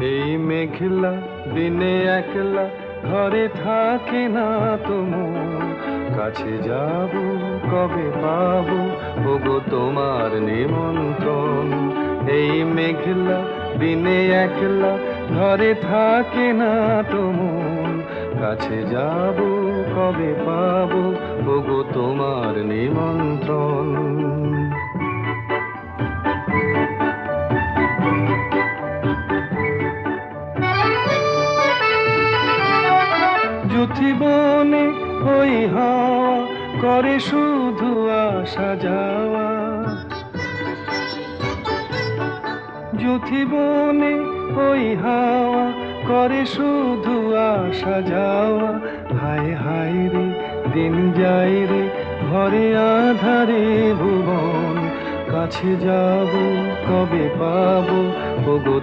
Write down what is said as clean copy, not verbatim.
এই মেঘলা দিনে একলা ঘরে থাকে না তোমার, কাছে যাব কবে পাবো ওগো তোমার নিমন্ত্রণ। এই মেঘলা দিনে একলা ঘরে থাকে না তোমার, কাছে যাব কবে পাবো ওগো তোমার নিমন্ত্রণ। যুথিবনে ওই হাওয়া করে শুধু আসা যাওয়া, যুথিবনে ওই হাওয়া করে শুধু আসা যাওয়া। হায় হায় রে দিন যায় রে ঘরে আধারে ভুবন, কাছে যাব কবে পাবো ওগো।